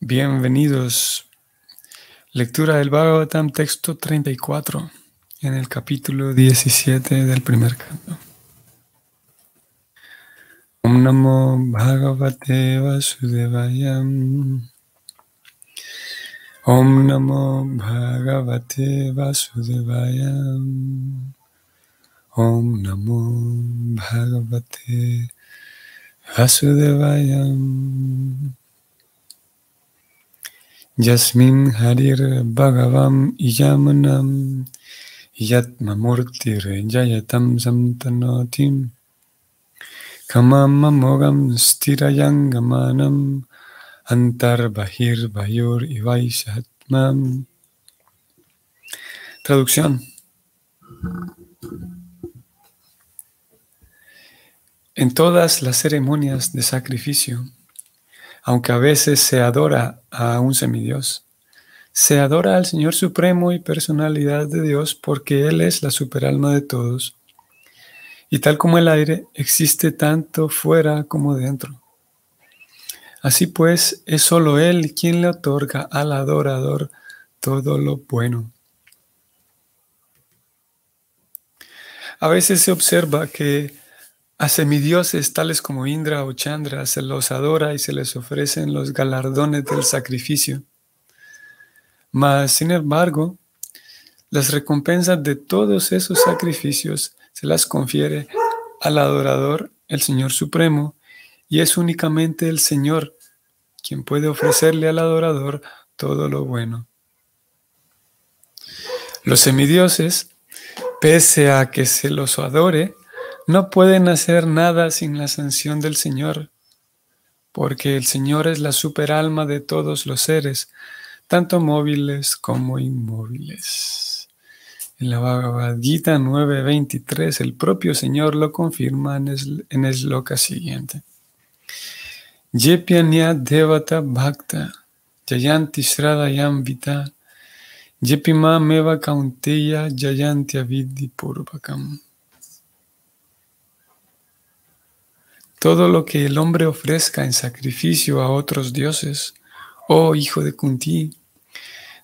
Bienvenidos. Lectura del Bhagavatam, texto 34, en el capítulo 17 del primer canto. Om Namo Bhagavate Vasudevaya. Om Namo Bhagavate Vasudevaya. Om Namo Bhagavate Vasudevaya. Yasmin Harir Bhagavam Yamanam Yatmamurtir Jayatam Samtanotim Kamamamogam Stirayangamanam Antar Bahir Bayur Ivaishatmam. Traducción. En todas las ceremonias de sacrificio, aunque a veces se adora a un semidios, se adora al Señor Supremo y Personalidad de Dios porque Él es la superalma de todos. Y tal como el aire, existe tanto fuera como dentro. Así pues, es solo Él quien le otorga al adorador todo lo bueno. A veces se observa que a semidioses tales como Indra o Chandra se los adora y se les ofrecen los galardones del sacrificio. Mas, sin embargo, las recompensas de todos esos sacrificios se las confiere al adorador, el Señor Supremo, y es únicamente el Señor quien puede ofrecerle al adorador todo lo bueno. Los semidioses, pese a que se los adore, no pueden hacer nada sin la sanción del Señor, porque el Señor es la superalma de todos los seres, tanto móviles como inmóviles. En la Bhagavad Gita 9.23, el propio Señor lo confirma en el shloka siguiente. Yepyanya devata bhakta, jayanti shradayam vita, yepima meva kaunteya jayanti avidhi purvakam. Todo lo que el hombre ofrezca en sacrificio a otros dioses, oh hijo de Kunti,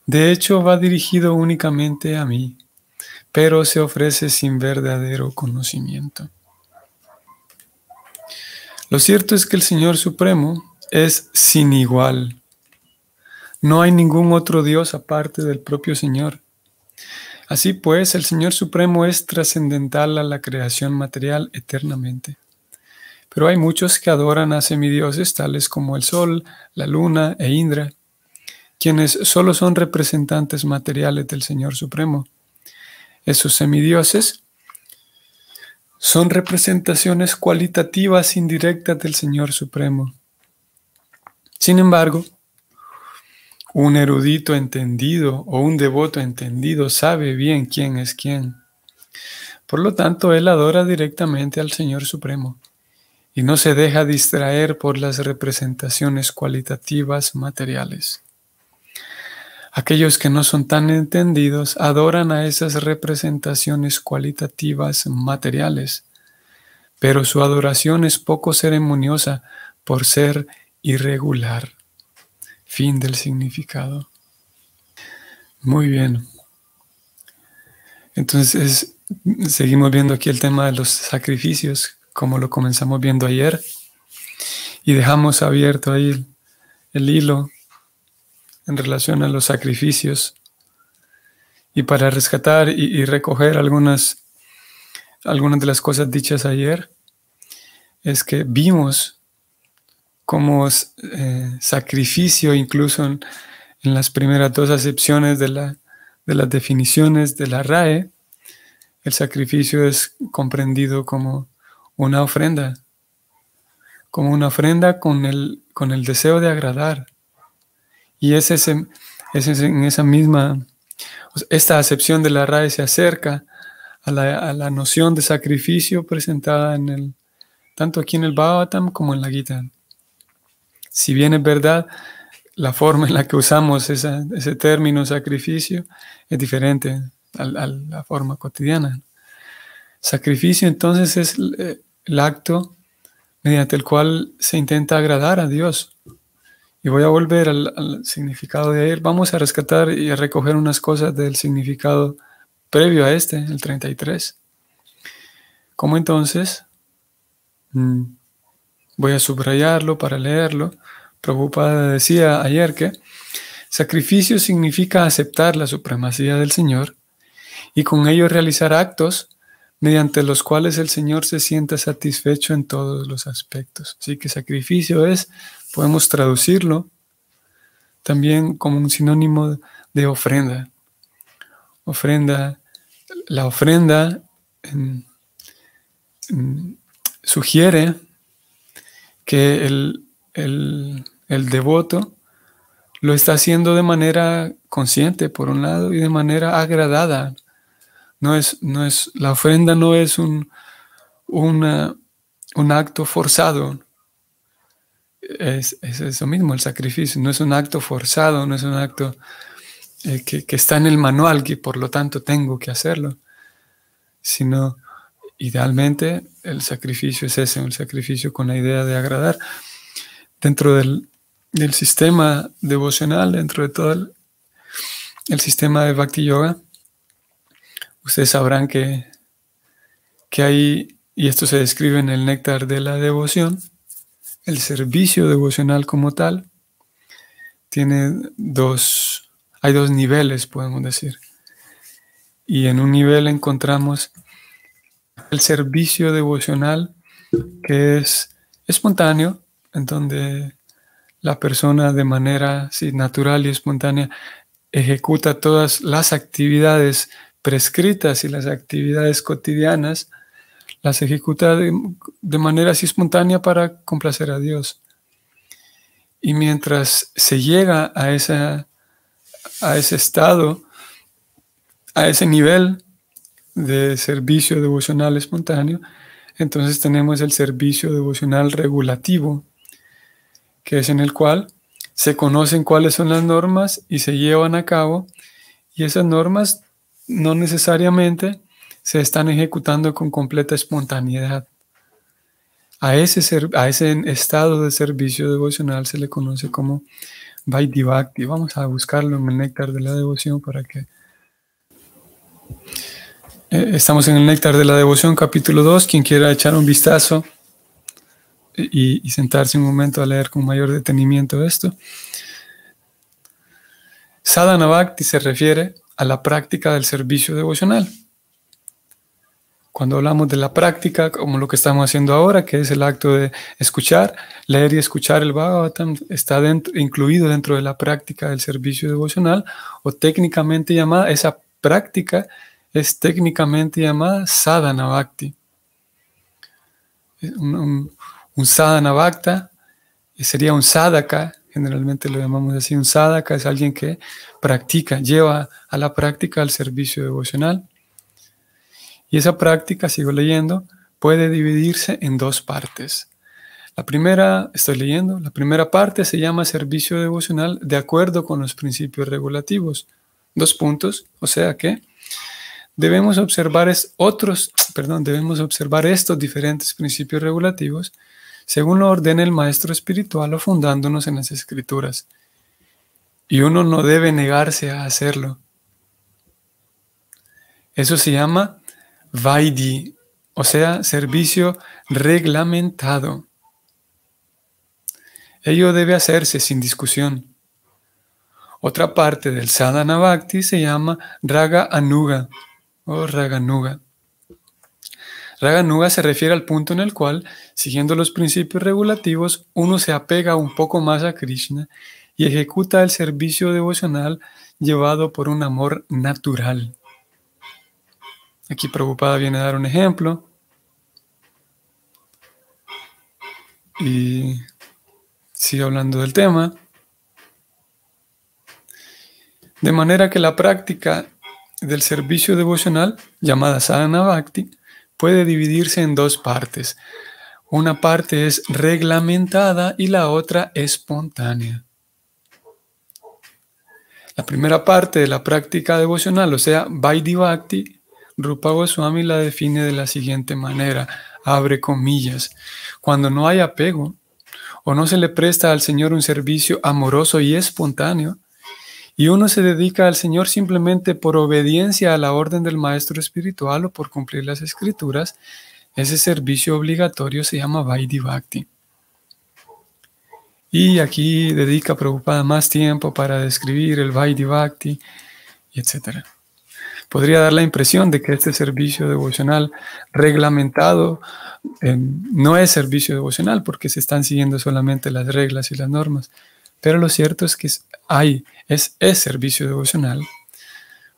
de hecho va dirigido únicamente a mí, pero se ofrece sin verdadero conocimiento. Lo cierto es que el Señor Supremo es sin igual. No hay ningún otro Dios aparte del propio Señor. Así pues, el Señor Supremo es trascendental a la creación material eternamente. Pero hay muchos que adoran a semidioses tales como el Sol, la Luna e Indra, quienes solo son representantes materiales del Señor Supremo. Esos semidioses son representaciones cualitativas indirectas del Señor Supremo. Sin embargo, un erudito entendido o un devoto entendido sabe bien quién es quién. Por lo tanto, él adora directamente al Señor Supremo y no se deja distraer por las representaciones cualitativas materiales. Aquellos que no son tan entendidos adoran a esas representaciones cualitativas materiales, pero su adoración es poco ceremoniosa por ser irregular. Fin del significado. Muy bien. Entonces, seguimos viendo aquí el tema de los sacrificios, como lo comenzamos viendo ayer, y dejamos abierto ahí el hilo en relación a los sacrificios. Y para rescatar y recoger algunas de las cosas dichas ayer, es que vimos como sacrificio, incluso en las primeras dos acepciones de las definiciones de la RAE, el sacrificio es comprendido como una ofrenda con el deseo de agradar. Y es en esa misma, esta acepción de la RAE se acerca a la noción de sacrificio presentada tanto aquí en el Bhagavatam como en la Gita. Si bien es verdad, la forma en la que usamos ese término sacrificio es diferente a la forma cotidiana. Sacrificio entonces es el acto mediante el cual se intenta agradar a Dios Y voy a volver al significado de ayer. Vamos a rescatar y a recoger unas cosas del significado previo a este, el 33. ¿Cómo entonces? Voy a subrayarlo para leerlo. Prabhupada decía ayer que sacrificio significa aceptar la supremacía del Señor y con ello realizar actos mediante los cuales el Señor se sienta satisfecho en todos los aspectos. Así que sacrificio podemos traducirlo también como un sinónimo de ofrenda. La ofrenda sugiere que el devoto lo está haciendo de manera consciente, por un lado, y de manera agradada. La ofrenda no es un acto forzado. Es eso mismo, el sacrificio. No es un acto forzado, no es un acto que está en el manual, que por lo tanto tengo que hacerlo. Sino, idealmente, el sacrificio es ese, un sacrificio con la idea de agradar. Dentro del sistema devocional, dentro de todo el sistema de Bhakti Yoga, ustedes sabrán que hay, y esto se describe en el néctar de la devoción, el servicio devocional como tal hay dos niveles, podemos decir. Y en un nivel encontramos el servicio devocional que es espontáneo, en donde la persona de manera natural y espontánea ejecuta todas las actividades prescritas y las actividades cotidianas, las ejecuta de manera así espontánea para complacer a Dios. Y mientras se llega a ese estado, a ese nivel de servicio devocional espontáneo, entonces tenemos el servicio devocional regulativo, que es en el cual se conocen cuáles son las normas y se llevan a cabo, y esas normas no necesariamente se están ejecutando con completa espontaneidad. A ese estado de servicio devocional se le conoce como Vaidhi Bhakti. Vamos a buscarlo en el néctar de la devoción para que... estamos en el néctar de la devoción, capítulo 2. Quien quiera echar un vistazo y sentarse un momento a leer con mayor detenimiento esto. Sadhana Bhakti se refiere a la práctica del servicio devocional. Cuando hablamos de la práctica, como lo que estamos haciendo ahora, que es el acto de escuchar, leer y escuchar el Bhagavatam, está incluido dentro de la práctica del servicio devocional, o técnicamente llamada, esa práctica es técnicamente llamada Sadhana Bhakti. Un Sadhana Bhakta sería un sadhaka, generalmente lo llamamos así, un sadhaka es alguien que practica, lleva a la práctica el servicio devocional. Y esa práctica, sigo leyendo, puede dividirse en dos partes. La primera parte se llama servicio devocional de acuerdo con los principios regulativos. 2 puntos, o sea que debemos observar estos diferentes principios regulativos según lo ordene el maestro espiritual o fundándonos en las escrituras. Y uno no debe negarse a hacerlo. Eso se llama Vaidhi, o sea, servicio reglamentado. Ello debe hacerse sin discusión. Otra parte del Sadhana Bhakti se llama Raga Anuga o Raganuga. Raganuga se refiere al punto en el cual, siguiendo los principios regulativos, uno se apega un poco más a Krishna y ejecuta el servicio devocional llevado por un amor natural. Aquí Prabhupada viene a dar un ejemplo. Y sigue hablando del tema. De manera que la práctica del servicio devocional, llamada Sadhana Bhakti, puede dividirse en 2 partes. Una parte es reglamentada y la otra espontánea. La primera parte de la práctica devocional, o sea, Vaidhi Bhakti, Rupa Goswami la define de la siguiente manera, abre comillas: cuando no hay apego o no se le presta al Señor un servicio amoroso y espontáneo, y uno se dedica al Señor simplemente por obediencia a la orden del maestro espiritual o por cumplir las escrituras, ese servicio obligatorio se llama Vaidhi Bhakti. Y aquí dedica Prabhupada más tiempo para describir el Vaidhi Bhakti, etc. Podría dar la impresión de que este servicio devocional reglamentado no es servicio devocional porque se están siguiendo solamente las reglas y las normas. Pero lo cierto es que es servicio devocional,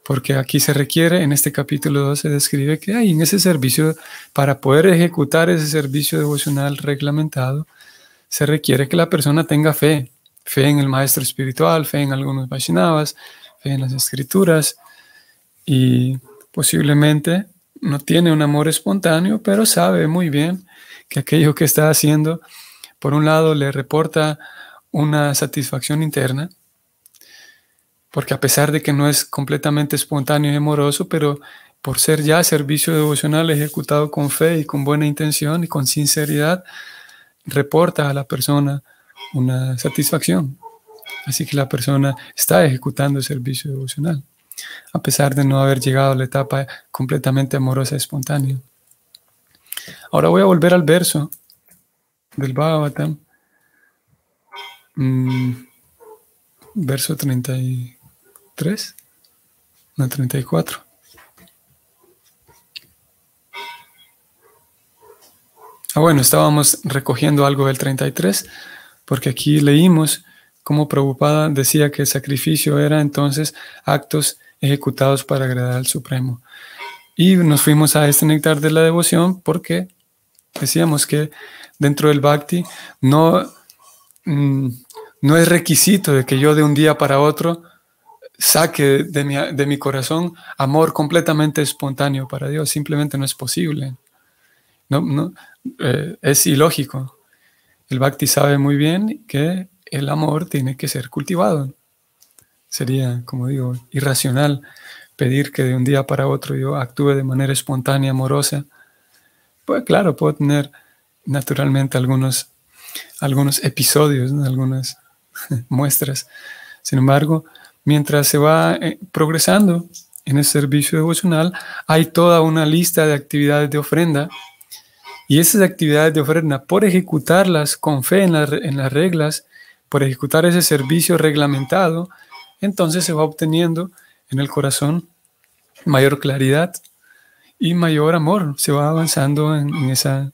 porque aquí se requiere, en este capítulo 2 se describe que hay en ese servicio, para poder ejecutar ese servicio devocional reglamentado, se requiere que la persona tenga fe en el maestro espiritual, fe en algunos Vaishnavas, fe en las escrituras, y posiblemente no tiene un amor espontáneo, pero sabe muy bien que aquello que está haciendo, por un lado, le reporta una satisfacción interna, porque a pesar de que no es completamente espontáneo y amoroso, pero por ser ya servicio devocional ejecutado con fe y con buena intención y con sinceridad, reporta a la persona una satisfacción. Así que la persona está ejecutando el servicio devocional, a pesar de no haber llegado a la etapa completamente amorosa y espontánea. Ahora voy a volver al verso del Bhagavatam. Verso 33, no, 34. Bueno, estábamos recogiendo algo del 33, porque aquí leímos cómo Prabhupada decía que el sacrificio era entonces actos ejecutados para agradar al Supremo. Y nos fuimos a este néctar de la devoción porque decíamos que dentro del Bhakti no es requisito de que yo de un día para otro saque de mi corazón amor completamente espontáneo para Dios. Simplemente no es posible. Es ilógico. El Bhakti sabe muy bien que el amor tiene que ser cultivado. Sería, como digo, irracional pedir que de un día para otro yo actúe de manera espontánea, amorosa. Pues claro, puedo tener naturalmente algunos episodios, ¿no? Algunas muestras. Sin embargo, mientras se va progresando en el servicio devocional, hay toda una lista de actividades de ofrenda, y esas actividades de ofrenda, por ejecutarlas con fe en las reglas, por ejecutar ese servicio reglamentado, entonces se va obteniendo en el corazón mayor claridad y mayor amor. Se va avanzando en esa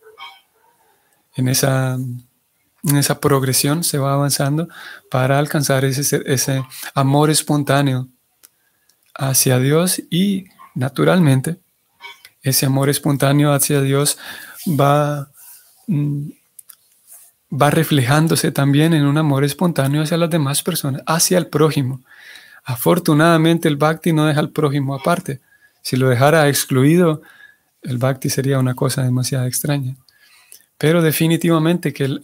progresión, se va avanzando para alcanzar ese amor espontáneo hacia Dios, y naturalmente ese amor espontáneo hacia Dios va reflejándose también en un amor espontáneo hacia las demás personas, hacia el prójimo. Afortunadamente el Bhakti no deja al prójimo aparte. Si lo dejara excluido, el Bhakti sería una cosa demasiado extraña. Pero definitivamente que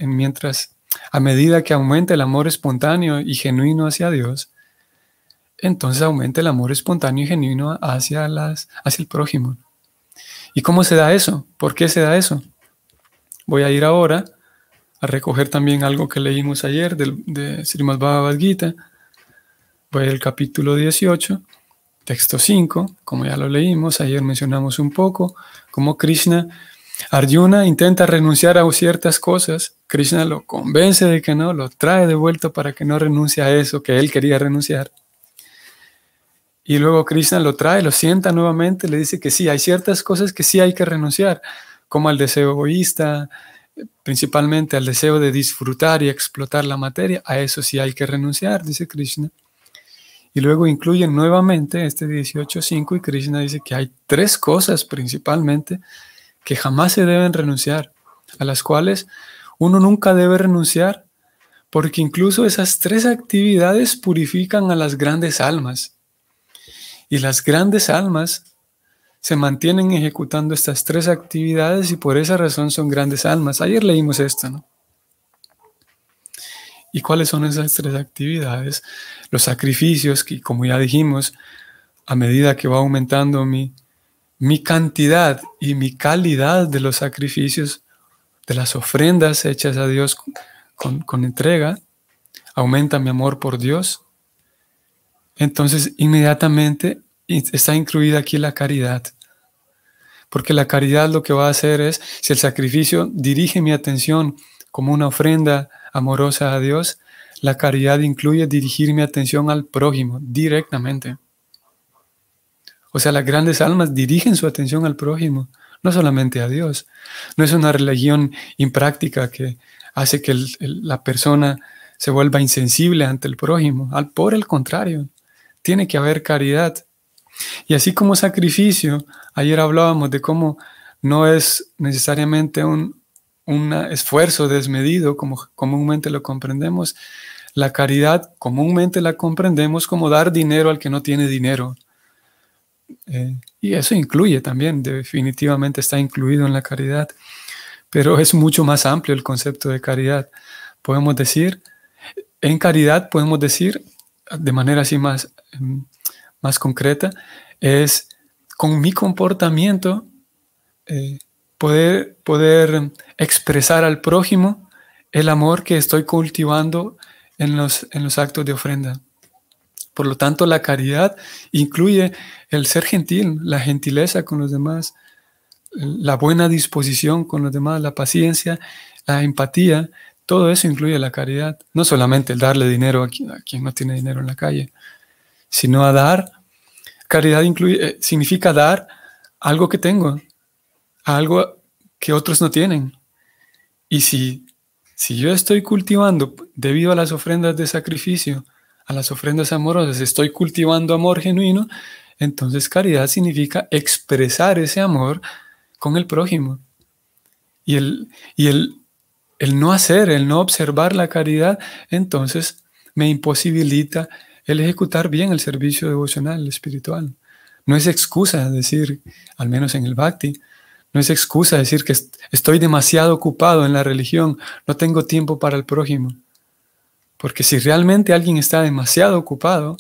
a medida que aumenta el amor espontáneo y genuino hacia Dios, entonces aumenta el amor espontáneo y genuino hacia el prójimo. ¿Y cómo se da eso? ¿Por qué se da eso? Voy a ir ahora a recoger también algo que leímos ayer de Srimad Bhagavad Gita. Voy al capítulo 18, texto 5, como ya lo leímos, ayer mencionamos un poco, cómo Arjuna intenta renunciar a ciertas cosas, Krishna lo convence de que no, lo trae de vuelta para que no renuncie a eso que él quería renunciar. Y luego Krishna lo trae, lo sienta nuevamente, le dice que sí, hay ciertas cosas que sí hay que renunciar, como al deseo egoísta, principalmente al deseo de disfrutar y explotar la materia, a eso sí hay que renunciar, dice Krishna. Y luego incluyen nuevamente este 18.5 y Krishna dice que hay 3 cosas principalmente que jamás se deben renunciar, a las cuales uno nunca debe renunciar, porque incluso esas 3 actividades purifican a las grandes almas. Y las grandes almas se mantienen ejecutando estas 3 actividades y por esa razón son grandes almas. Ayer leímos esto, ¿no? ¿Y cuáles son esas 3 actividades? Los sacrificios, que como ya dijimos, a medida que va aumentando mi cantidad y mi calidad de los sacrificios, de las ofrendas hechas a Dios con entrega, aumenta mi amor por Dios. Entonces, inmediatamente está incluida aquí la caridad. Porque la caridad lo que va a hacer es, si el sacrificio dirige mi atención como una ofrenda amorosa a Dios, la caridad incluye dirigir mi atención al prójimo directamente. O sea, las grandes almas dirigen su atención al prójimo, no solamente a Dios. No es una religión impráctica que hace que la persona se vuelva insensible ante el prójimo. Por el contrario, tiene que haber caridad. Y así como sacrificio, ayer hablábamos de cómo no es necesariamente un esfuerzo desmedido, como comúnmente lo comprendemos. La caridad comúnmente la comprendemos como dar dinero al que no tiene dinero. Y eso incluye también, definitivamente está incluido en la caridad. Pero es mucho más amplio el concepto de caridad. En caridad podemos decir, de manera así más concreta, es con mi comportamiento poder expresar al prójimo el amor que estoy cultivando en los actos de ofrenda. Por lo tanto, la caridad incluye el ser gentil, la gentileza con los demás, la buena disposición con los demás, la paciencia, la empatía. Todo eso incluye la caridad. No solamente el darle dinero a quien no tiene dinero en la calle, sino a dar. Caridad significa dar algo que tengo, algo que otros no tienen. Y si yo estoy cultivando, debido a las ofrendas de sacrificio, a las ofrendas amorosas, estoy cultivando amor genuino, entonces caridad significa expresar ese amor con el prójimo. Y el no hacer, el no observar la caridad, entonces me imposibilita el ejecutar bien el servicio devocional, espiritual. No es excusa decir, al menos en el Bhakti, no es excusa decir que estoy demasiado ocupado en la religión, no tengo tiempo para el prójimo. Porque si realmente alguien está demasiado ocupado,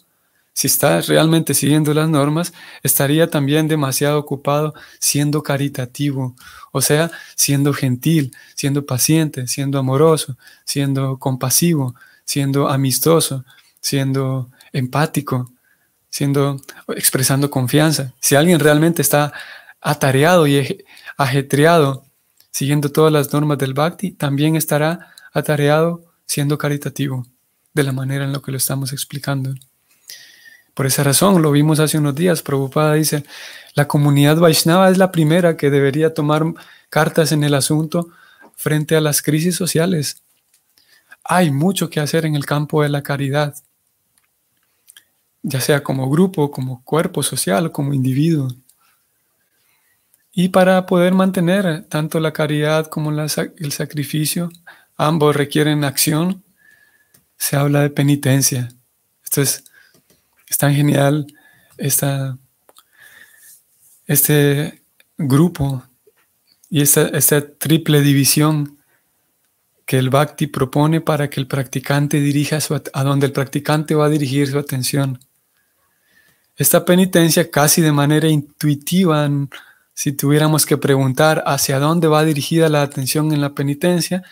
si está realmente siguiendo las normas, estaría también demasiado ocupado siendo caritativo, o sea, siendo gentil, siendo paciente, siendo amoroso, siendo compasivo, siendo amistoso, siendo empático, expresando confianza. Si alguien realmente está atareado y ajetreado, siguiendo todas las normas del Bhakti, también estará atareado siendo caritativo, de la manera en la que lo estamos explicando. Por esa razón, lo vimos hace unos días, Prabhupada dice, la comunidad Vaishnava es la primera que debería tomar cartas en el asunto frente a las crisis sociales. Hay mucho que hacer en el campo de la caridad, ya sea como grupo, como cuerpo social, como individuo. Y para poder mantener tanto la caridad como el sacrificio, ambos requieren acción, se habla de penitencia. Esto es tan genial, este grupo y esta triple división que el Bhakti propone para que el practicante dirija a donde el practicante va a dirigir su atención. Esta penitencia casi de manera intuitiva, si tuviéramos que preguntar hacia dónde va dirigida la atención en la penitencia,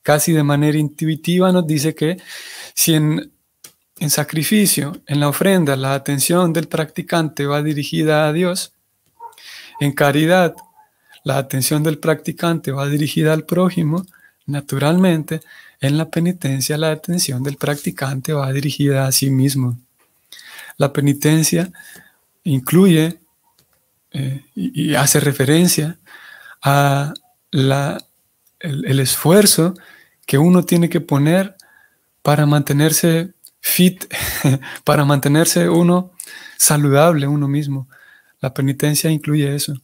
casi de manera intuitiva nos dice que si en sacrificio, en la ofrenda, la atención del practicante va dirigida a Dios, en caridad, la atención del practicante va dirigida al prójimo, naturalmente, en la penitencia, la atención del practicante va dirigida a sí mismo. La penitencia incluye y hace referencia a el esfuerzo que uno tiene que poner para mantenerse fit, para mantenerse uno saludable uno mismo. La penitencia incluye eso,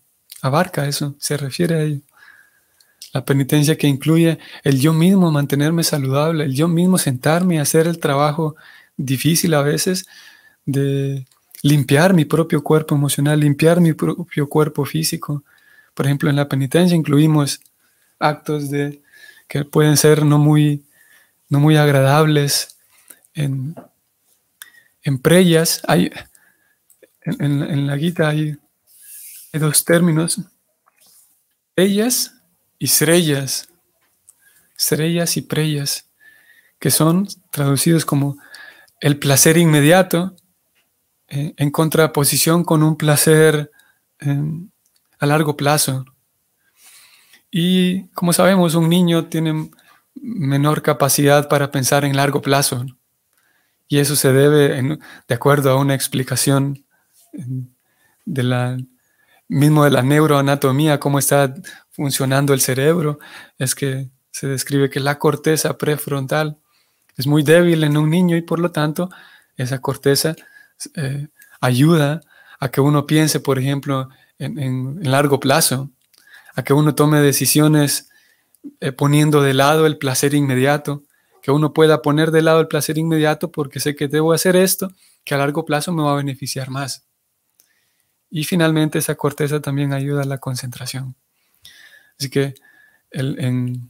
abarca eso, se refiere a ello. La penitencia que incluye el yo mismo mantenerme saludable, el yo mismo sentarme y hacer el trabajo difícil a veces de limpiar mi propio cuerpo emocional, limpiar mi propio cuerpo físico. Por ejemplo, en la penitencia incluimos actos que pueden ser no muy agradables. En preyas, en la Gita hay dos términos, preyas y sreyas, sreyas y preyas. que son traducidos como el placer inmediato, en contraposición con un placer a largo plazo. Y como sabemos, un niño tiene menor capacidad para pensar en largo plazo, ¿no? Y eso se debe, de acuerdo a una explicación de la neuroanatomía, cómo está funcionando el cerebro, es que se describe que la corteza prefrontal es muy débil en un niño y por lo tanto esa corteza ayuda a que uno piense, por ejemplo, en largo plazo, a que uno tome decisiones poniendo de lado el placer inmediato, que uno pueda poner de lado el placer inmediato porque sé que debo hacer esto, que a largo plazo me va a beneficiar más. Y finalmente esa corteza también ayuda a la concentración. Así que en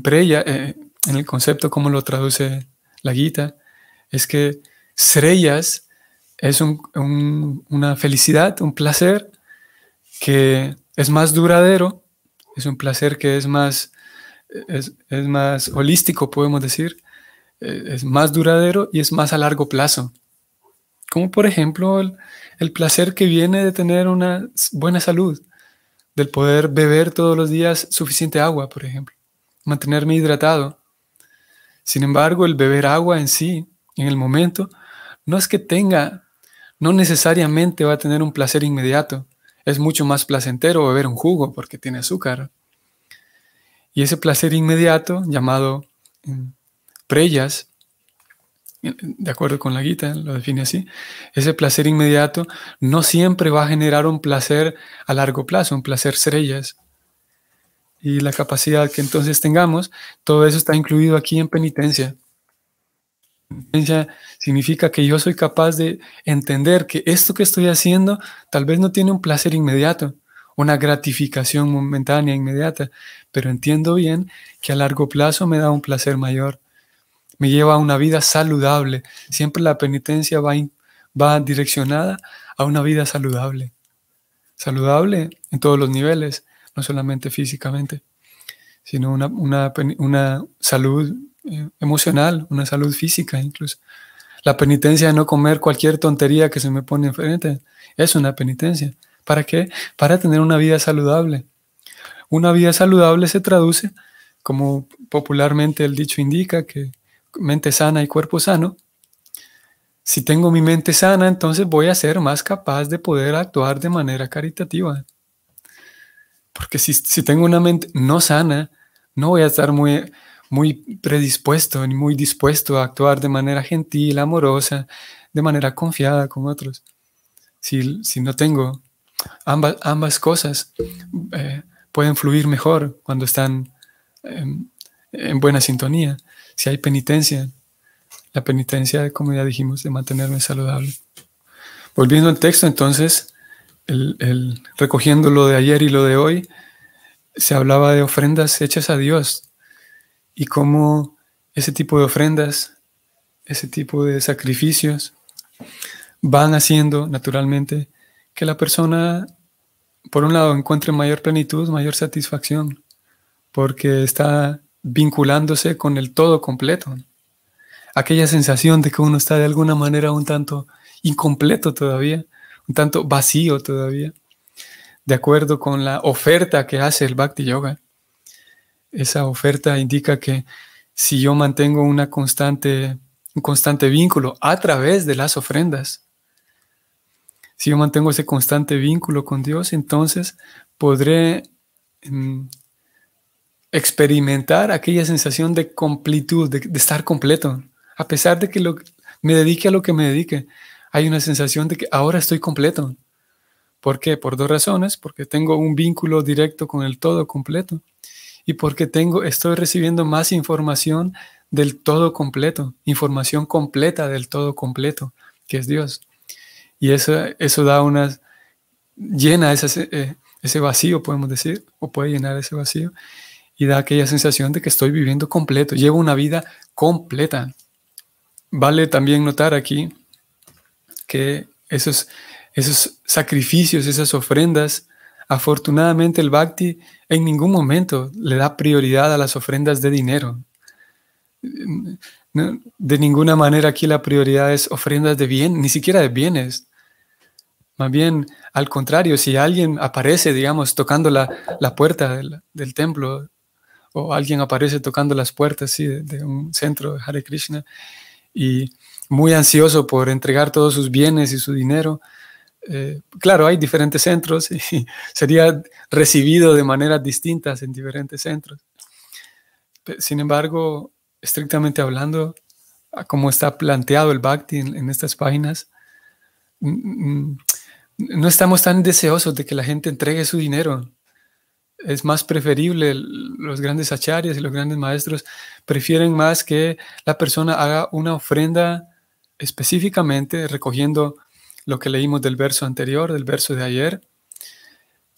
Preya, en el concepto como lo traduce la Gita, es que Sreyas es una felicidad, un placer que es más duradero, es un placer que es más holístico, podemos decir, es más duradero y es más a largo plazo. Como por ejemplo el placer que viene de tener una buena salud, del poder beber todos los días suficiente agua, por ejemplo, mantenerme hidratado. Sin embargo, el beber agua en sí, en el momento, no es que no necesariamente va a tener un placer inmediato. Es mucho más placentero beber un jugo porque tiene azúcar. Y ese placer inmediato, llamado preyas, de acuerdo con la Gita, lo define así, ese placer inmediato no siempre va a generar un placer a largo plazo, un placer sreyas. Y la capacidad que entonces tengamos, todo eso está incluido aquí en penitencia. Penitencia significa que yo soy capaz de entender que esto que estoy haciendo tal vez no tiene un placer inmediato, una gratificación momentánea, inmediata, pero entiendo bien que a largo plazo me da un placer mayor. Me lleva a una vida saludable. Siempre la penitencia va direccionada a una vida saludable. Saludable en todos los niveles, no solamente físicamente, sino una salud emocional, una salud física incluso. La penitencia de no comer cualquier tontería que se me pone enfrente es una penitencia. ¿Para qué? Para tener una vida saludable. Una vida saludable se traduce, como popularmente el dicho indica, que mente sana y cuerpo sano. Si tengo mi mente sana, entonces voy a ser más capaz de poder actuar de manera caritativa. Porque si tengo una mente no sana, no voy a estar muy predispuesto ni muy dispuesto a actuar de manera gentil, amorosa, de manera confiada con otros. Si no tengo ambas cosas, pueden fluir mejor cuando están en buena sintonía. Si hay penitencia, la penitencia, como ya dijimos, de mantenerme saludable. Volviendo al texto, entonces, recogiendo lo de ayer y lo de hoy, se hablaba de ofrendas hechas a Dios y cómo ese tipo de ofrendas, ese tipo de sacrificios van haciendo naturalmente que la persona, por un lado, encuentre mayor plenitud, mayor satisfacción, porque está vinculándose con el todo completo. Aquella sensación de que uno está de alguna manera un tanto incompleto todavía, un tanto vacío todavía, de acuerdo con la oferta que hace el Bhakti Yoga. Esa oferta indica que si yo mantengo un constante vínculo a través de las ofrendas, si yo mantengo ese constante vínculo con Dios, entonces podré experimentar aquella sensación de completud, de estar completo. A pesar de que me dedique a lo que me dedique, hay una sensación de que ahora estoy completo. ¿Por qué? Por dos razones. Porque tengo un vínculo directo con el todo completo y porque estoy recibiendo más información del todo completo, información completa del todo completo, que es Dios. Y eso llena ese vacío, podemos decir, o puede llenar ese vacío, y da aquella sensación de que estoy viviendo completo, llevo una vida completa. Vale también notar aquí que esos sacrificios, esas ofrendas, afortunadamente el Bhakti en ningún momento le da prioridad a las ofrendas de dinero. No, de ninguna manera aquí la prioridad es ofrendas de bien, ni siquiera de bienes. Más bien, al contrario, si alguien aparece, digamos, tocando la puerta del templo, o alguien aparece tocando las puertas, sí, de un centro de Hare Krishna, y muy ansioso por entregar todos sus bienes y su dinero, claro, hay diferentes centros y sería recibido de maneras distintas en diferentes centros. Sin embargo, estrictamente hablando, como está planteado el Bhakti en estas páginas, no estamos tan deseosos de que la gente entregue su dinero. Es más preferible, los grandes acharyas y los grandes maestros prefieren más que la persona haga una ofrenda específicamente recogiendo lo que leímos del verso anterior, del verso de ayer,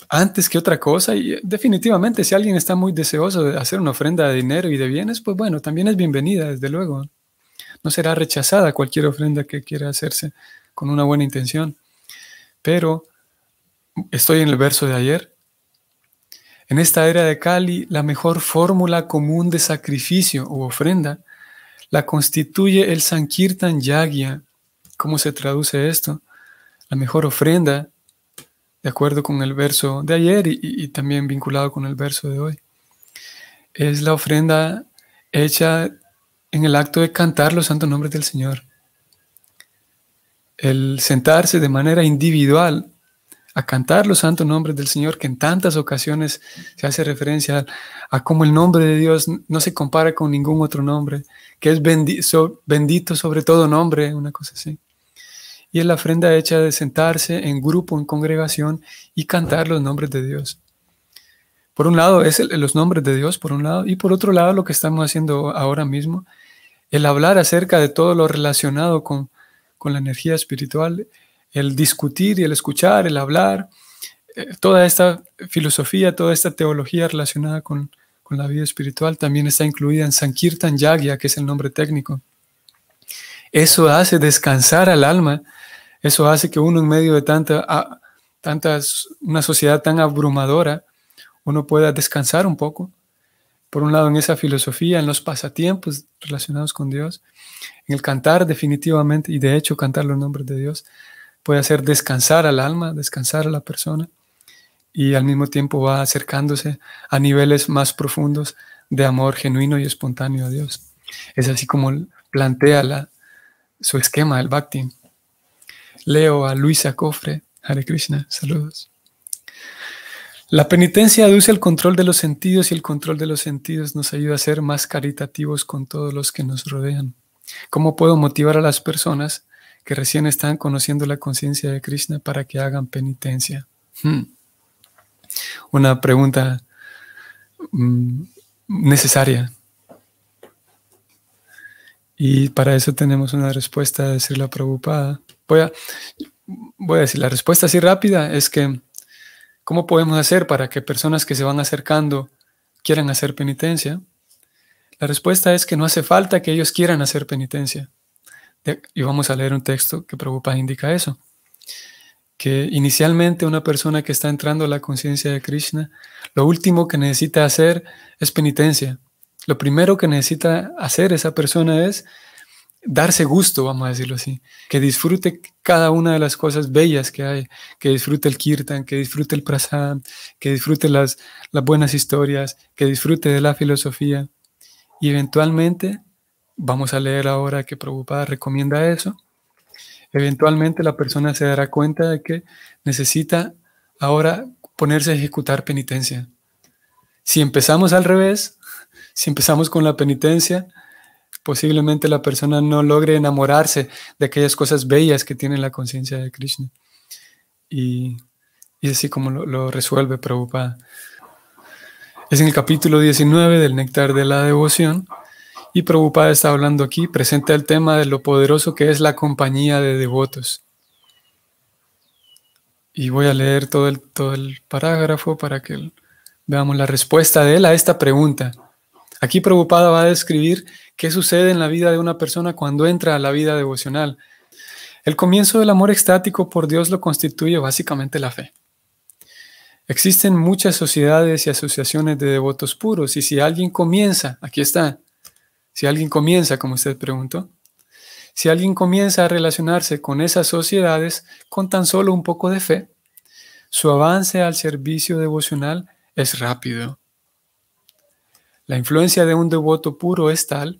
antes que otra cosa. Y definitivamente, si alguien está muy deseoso de hacer una ofrenda de dinero y de bienes, pues bueno, también es bienvenida, desde luego. No será rechazada cualquier ofrenda que quiera hacerse con una buena intención. Pero estoy en el verso de ayer. En esta era de Kali, la mejor fórmula común de sacrificio u ofrenda la constituye el Sankirtan Yagya. ¿Cómo se traduce esto? La mejor ofrenda, de acuerdo con el verso de ayer y también vinculado con el verso de hoy, es la ofrenda hecha en el acto de cantar los santos nombres del Señor. El sentarse de manera individual a cantar los santos nombres del Señor, que en tantas ocasiones se hace referencia a cómo el nombre de Dios no se compara con ningún otro nombre, que es bendito sobre todo nombre, una cosa así. Y es la ofrenda hecha de sentarse en grupo, en congregación y cantar los nombres de Dios. Por un lado es los nombres de Dios, por un lado, y por otro lado lo que estamos haciendo ahora mismo, el hablar acerca de todo lo relacionado con la energía espiritual, el discutir y el escuchar, el hablar, toda esta filosofía, toda esta teología relacionada con la vida espiritual también está incluida en Sankirtan Yagya, que es el nombre técnico. Eso hace descansar al alma, eso hace que uno en medio de una sociedad tan abrumadora, uno pueda descansar un poco. Por un lado en esa filosofía, en los pasatiempos relacionados con Dios, en el cantar definitivamente, y de hecho cantar los nombres de Dios, puede hacer descansar al alma, descansar a la persona, y al mismo tiempo va acercándose a niveles más profundos de amor genuino y espontáneo a Dios. Es así como plantea su esquema, el Bhakti. Leo a Luisa Cofre, Hare Krishna, saludos. La penitencia aduce el control de los sentidos y el control de los sentidos nos ayuda a ser más caritativos con todos los que nos rodean. ¿Cómo puedo motivar a las personas que recién están conociendo la conciencia de Krishna para que hagan penitencia? Una pregunta necesaria. Y para eso tenemos una respuesta de Srila Prabhupada. Voy a decir, la respuesta así rápida es que ¿cómo podemos hacer para que personas que se van acercando quieran hacer penitencia? La respuesta es que no hace falta que ellos quieran hacer penitencia. Y vamos a leer un texto que Prabhupada indica eso. Que inicialmente una persona que está entrando a la conciencia de Krishna, lo último que necesita hacer es penitencia. Lo primero que necesita hacer esa persona es darse gusto, vamos a decirlo así, que disfrute cada una de las cosas bellas que hay, que disfrute el kirtan, que disfrute el prasad, que disfrute las buenas historias, que disfrute de la filosofía. Y eventualmente, vamos a leer ahora que Prabhupada recomienda eso, eventualmente la persona se dará cuenta de que necesita ahora ponerse a ejecutar penitencia. Si empezamos al revés, si empezamos con la penitencia, posiblemente la persona no logre enamorarse de aquellas cosas bellas que tiene la conciencia de Krishna. Y así como lo resuelve Prabhupada. Es en el capítulo 19 del Néctar de la Devoción, y Prabhupada está hablando aquí, presenta el tema de lo poderoso que es la compañía de devotos. Y voy a leer todo el parágrafo para que veamos la respuesta de él a esta pregunta. Aquí Prabhupada va a describir qué sucede en la vida de una persona cuando entra a la vida devocional. El comienzo del amor extático por Dios lo constituye básicamente la fe. Existen muchas sociedades y asociaciones de devotos puros, y si alguien comienza, aquí está, Si alguien comienza, como usted preguntó, si alguien comienza a relacionarse con esas sociedades con tan solo un poco de fe, su avance al servicio devocional es rápido. La influencia de un devoto puro es tal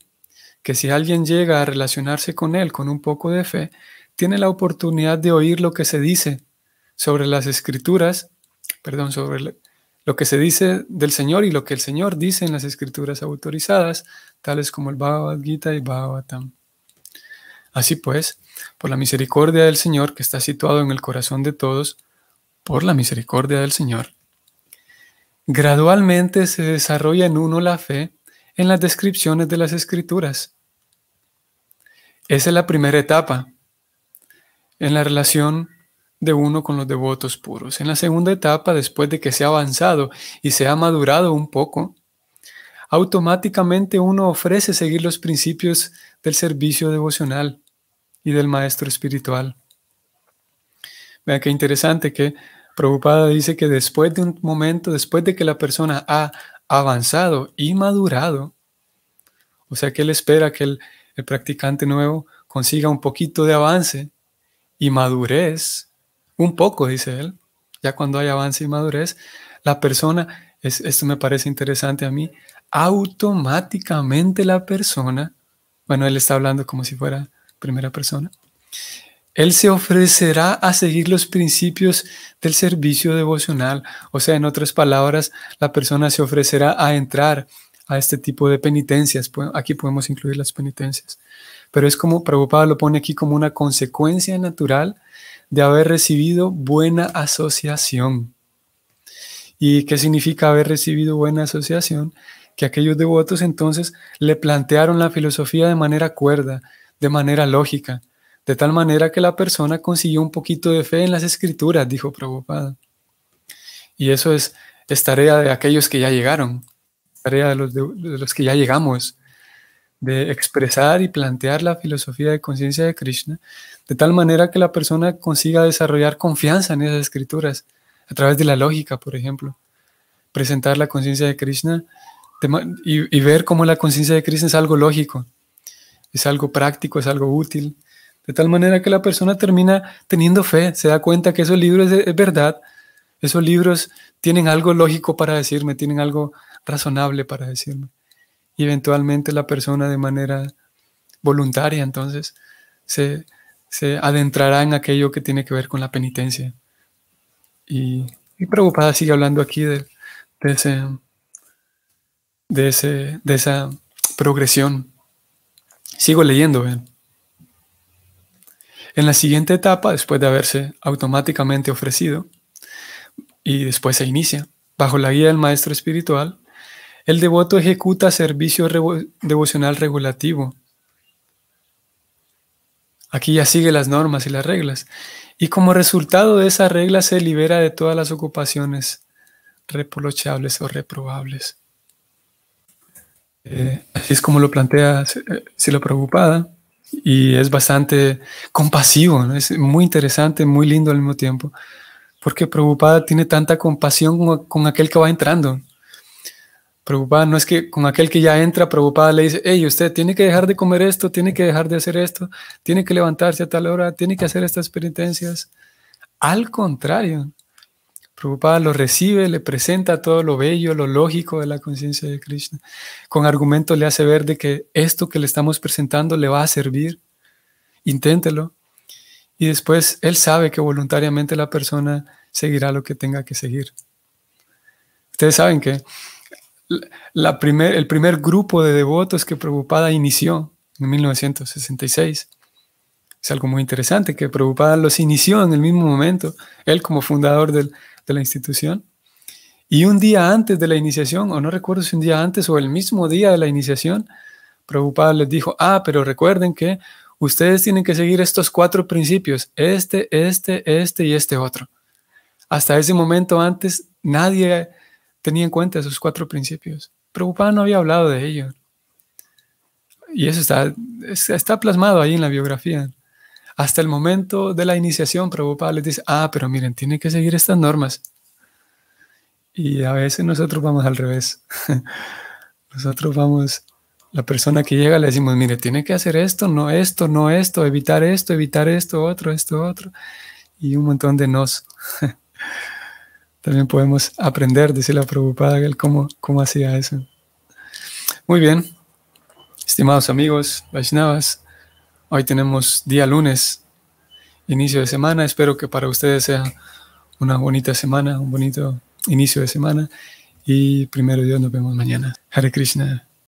que si alguien llega a relacionarse con él con un poco de fe, tiene la oportunidad de oír lo que se dice sobre las escrituras, sobre lo que se dice del Señor y lo que el Señor dice en las escrituras autorizadas, tales como el Bhagavad Gita y Bhagavatam. Así pues, por la misericordia del Señor que está situado en el corazón de todos, por la misericordia del Señor, gradualmente se desarrolla en uno la fe en las descripciones de las escrituras. Esa es la primera etapa en la relación de uno con los devotos puros. En la segunda etapa, después de que se ha avanzado y se ha madurado un poco, automáticamente uno ofrece seguir los principios del servicio devocional y del maestro espiritual. Vean qué interesante que Prabhupada dice que después de un momento, después de que la persona ha avanzado y madurado, o sea que él espera que el practicante nuevo consiga un poquito de avance y madurez, un poco, dice él, ya cuando hay avance y madurez, la persona, esto me parece interesante a mí, automáticamente la persona, bueno, él está hablando como si fuera primera persona, él se ofrecerá a seguir los principios del servicio devocional. O sea, en otras palabras, la persona se ofrecerá a entrar a este tipo de penitencias. Aquí podemos incluir las penitencias. Pero es como Prabhupada lo pone aquí como una consecuencia natural de haber recibido buena asociación. ¿Y qué significa haber recibido buena asociación? Que aquellos devotos entonces le plantearon la filosofía de manera cuerda, de manera lógica, de tal manera que la persona consiguió un poquito de fe en las escrituras, dijo Prabhupada. Y eso es tarea de aquellos que ya llegaron, tarea de los que ya llegamos, de expresar y plantear la filosofía de conciencia de Krishna, de tal manera que la persona consiga desarrollar confianza en esas escrituras, a través de la lógica, por ejemplo. Presentar la conciencia de Krishna y ver cómo la conciencia de Krishna es algo lógico, es algo práctico, es algo útil, de tal manera que la persona termina teniendo fe, se da cuenta que esos libros es verdad, esos libros tienen algo lógico para decirme, tienen algo razonable para decirme. Y eventualmente la persona de manera voluntaria entonces se adentrará en aquello que tiene que ver con la penitencia. Y Prabhupada sigue hablando aquí de esa progresión. Sigo leyendo, ven. En la siguiente etapa, después de haberse automáticamente ofrecido, y después se inicia, bajo la guía del maestro espiritual, el devoto ejecuta servicio devocional regulativo. Aquí ya sigue las normas y las reglas. Y como resultado de esa regla se libera de todas las ocupaciones reprochables o reprobables. Así es como lo plantea Srila Prabhupada. Y es bastante compasivo, ¿no? Es muy interesante, muy lindo al mismo tiempo. Porque Prabhupada tiene tanta compasión con aquel que va entrando. Prabhupada no es que con aquel que ya entra, Prabhupada le dice, hey, usted tiene que dejar de comer esto, tiene que dejar de hacer esto, tiene que levantarse a tal hora, tiene que hacer estas penitencias. Al contrario, Prabhupada lo recibe, le presenta todo lo bello, lo lógico de la conciencia de Krishna. Con argumentos le hace ver de que esto que le estamos presentando le va a servir. Inténtelo. Y después él sabe que voluntariamente la persona seguirá lo que tenga que seguir. Ustedes saben que el primer grupo de devotos que Prabhupada inició en 1966 es algo muy interesante, que Prabhupada los inició en el mismo momento, él como fundador de la institución. Y un día antes de la iniciación, o no recuerdo si un día antes o el mismo día de la iniciación, Prabhupada les dijo, pero recuerden que ustedes tienen que seguir estos 4 principios, este y este otro. Hasta ese momento antes nadie tenía en cuenta esos 4 principios. Prabhupada no había hablado de ello. Y eso está plasmado ahí en la biografía. Hasta el momento de la iniciación, Prabhupada les dice, pero miren, tienen que seguir estas normas. Y a veces nosotros vamos al revés. Nosotros vamos La persona que llega le decimos, mire, tiene que hacer esto, no esto, no esto, evitar esto, otro, esto, otro. Y un montón de nos. También podemos aprender, dice la Prabhupada, él cómo hacía eso. Muy bien, estimados amigos, Vaishnavas, hoy tenemos día lunes, inicio de semana. Espero que para ustedes sea una bonita semana, un bonito inicio de semana. Y primero Dios, nos vemos mañana. Hare Krishna.